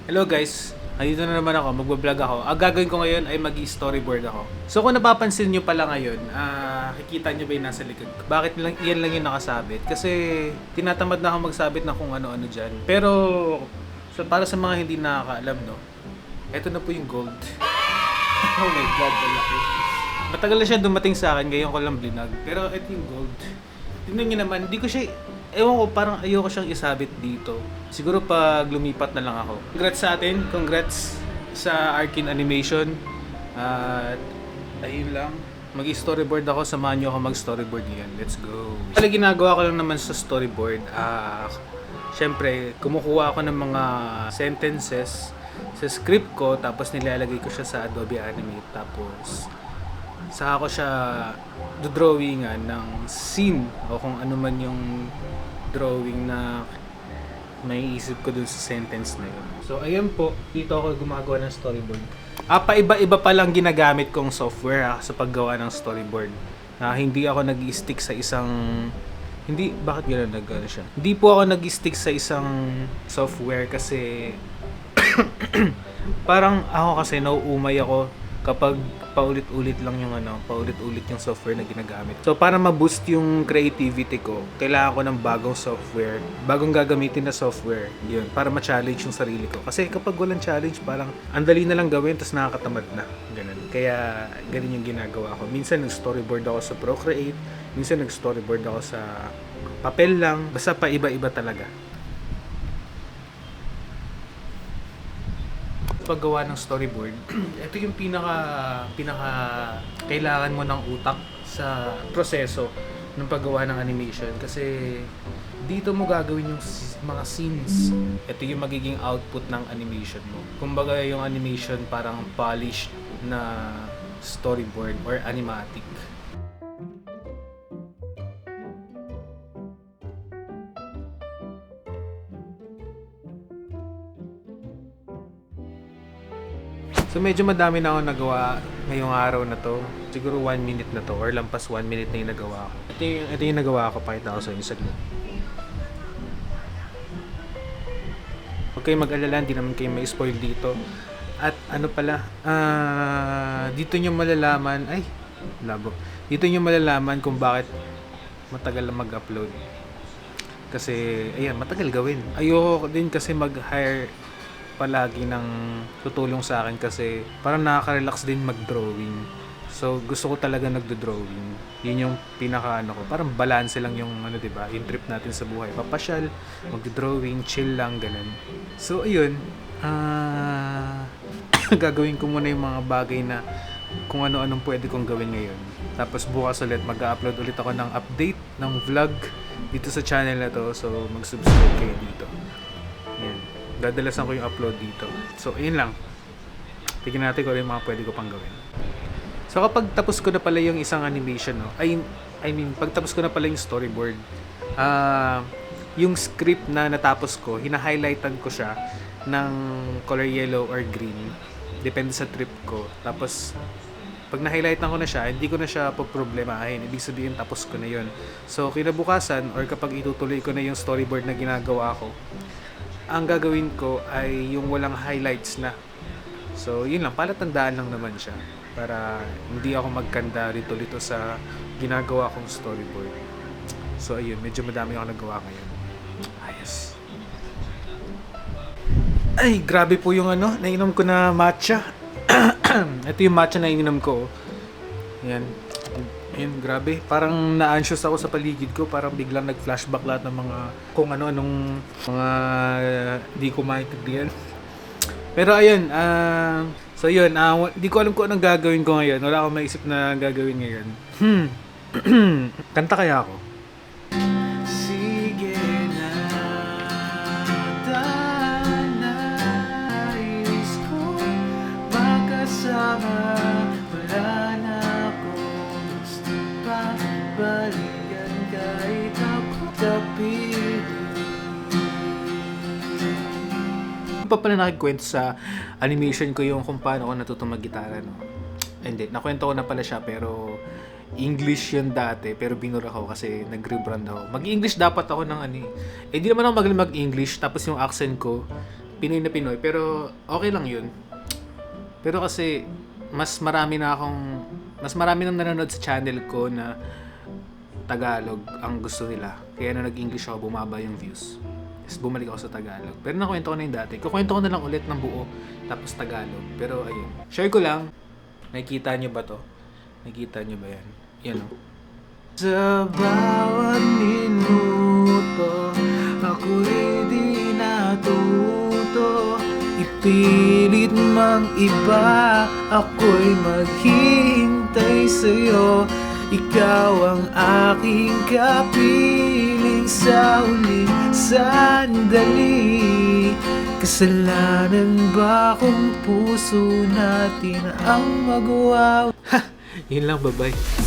Hello guys, andito na naman ako, magbablog ako. Ang gagawin ko ngayon ay mag-storyboard ako. So kung napapansin nyo pala ngayon, kikita nyo ba yung nasa likod ko? Bakit lang, yan lang yung nakasabit? Kasi tinatamad na ako magsabit na kung ano-ano dyan. Pero para sa mga hindi nakakaalam, no, eto na po yung gold. Oh my god, malaki. Matagal na siya dumating sa akin, ngayon ko lang blinag. Pero eto yung gold. Tingnan nyo naman, di ko siya, ewan ko, parang ayoko siyang isabit dito. Siguro pag lumipat na lang ako. Congrats sa atin, congrats sa Arkin Animation. At ayun lang, mag-storyboard ako, samahan nyo ako mag-storyboard ngayon. Let's go. Kaya ginagawa ko lang naman sa storyboard, syempre, kumukuha ako ng mga sentences sa script ko, tapos nilalagay ko siya sa Adobe Animate. Tapos saka ko siya dodrawingan ng scene o kung ano man yung drawing na may isip ko dun sa sentence na yun. So ayan po, dito ako gumagawa ng storyboard. Paiba-iba pa lang ginagamit kong software sa paggawa ng storyboard. Hindi ako nag-stick sa isang bakit gano'n nag-ano siya? Hindi po ako nag-stick sa isang software kasi parang ako kasi nauumay ako kapag paulit-ulit lang yung paulit-ulit yung software na ginagamit. So para ma-boost yung creativity ko, kailangan ko ng bagong software, bagong gagamitin na software. Yun, para ma-challenge yung sarili ko. Kasi kapag walang challenge, parang ang dali na lang gawin tapos nakakatamad na. Ganun. Kaya ganun yung ginagawa ko. Minsan nag-storyboard ako sa Procreate, minsan nag-storyboard ako sa papel lang, basta pa iba-iba talaga. Paggawa ng storyboard, ito yung pinaka kailangan mo ng utak sa proseso ng paggawa ng animation kasi dito mo gagawin yung mga scenes. Ito yung magiging output ng animation mo. Kumbaga yung animation parang polished na storyboard or animatic. So medyo madami na ako nagawa ngayong araw na to. Siguro 1 minute na to or lampas 1 minute na yung nagawa ko. Ito yung nagawa ko, pakita ko sa inyo saglit. Huwag kayong mag-alala, hindi naman kayo may spoil dito. At ano pala, dito nyo malalaman, dito nyo malalaman kung bakit matagal na mag-upload. Kasi, ayan, matagal gawin. Ayoko din kasi mag-hire palagi ng tutulong sa akin kasi parang nakaka-relax din mag-drawing. So gusto ko talaga nagdo-drawing. Yun yung ko. Parang balance lang yung di ba? Yung trip natin sa buhay. Papasyal, magdo-drawing, chill lang ganun. So ayun, gagawin ko muna yung mga bagay na kung ano-anong pwede kong gawin ngayon. Tapos bukas ulit mag-upload ulit ako ng update ng vlog dito sa channel na to. So mag-subscribe kayo dito. Yan. Dadalasan ko yung upload dito. So, ayun lang. Tignan natin kung ano yung mga pwede ko pang gawin. So, kapag tapos ko na pala yung isang animation, pag tapos ko na pala yung storyboard, yung script na natapos ko, hina-highlightan ko siya ng color yellow or green. Depende sa trip ko. Tapos, pag na-highlightan ko na siya, hindi ko na siya poproblemahin. Ibig sabihin, tapos ko na yun. So, kinabukasan, or kapag itutuloy ko na yung storyboard na ginagawa ko, ang gagawin ko ay yung walang highlights na. So, yun lang. Palatandaan lang naman siya. Para hindi ako magkanda rito sa ginagawa kong storyboard. So, ayun. Medyo madami ako nagawa ngayon. Ayos. Ay, grabe po yung nainom ko na matcha. Ito yung matcha na ininom ko. Yan. Ayun, grabe. Parang na-anxious ako sa paligid ko. Parang biglang nag-flashback lahat ng mga kung ano-anong mga di ko maintindihan. Pero ayun, so yun, di ko alam kung anong gagawin ko ngayon. Wala akong maisip na gagawin ngayon. Kanta kaya ako? Sige na, nais ko makasama. Wala na balikan kahit ako kapiling. Pa pala nakikwento sa animation ko yung kung paano ako natutong mag-gitara, no? Hindi, nakwento ko na pala siya pero English yun dati pero binura ko kasi nag-rebrand ako. Mag-English dapat ako ng di naman ako magaling mag-English tapos yung accent ko Pinoy na Pinoy, pero okay lang yun. Pero kasi, mas marami nang nanonood sa channel ko na Tagalog ang gusto nila. Kaya na nag-English ako, bumaba yung views. Tapos bumalik ako sa Tagalog. Pero nakwento ko na yung dati. Kukwento ko na lang ulit ng buo, tapos Tagalog. Pero ayun. Share ko lang. Nakikita nyo ba to? Nakikita nyo ba yan? Yan o. Sa bawat minuto, ako'y di natuto. Ipilit mang iba, ako'y maghihintay sa'yo. Ikaw ang aking kapiling sa huling sandali. Kasalanan ba kung puso natin ang magawa? Ha! Yun lang, bye-bye.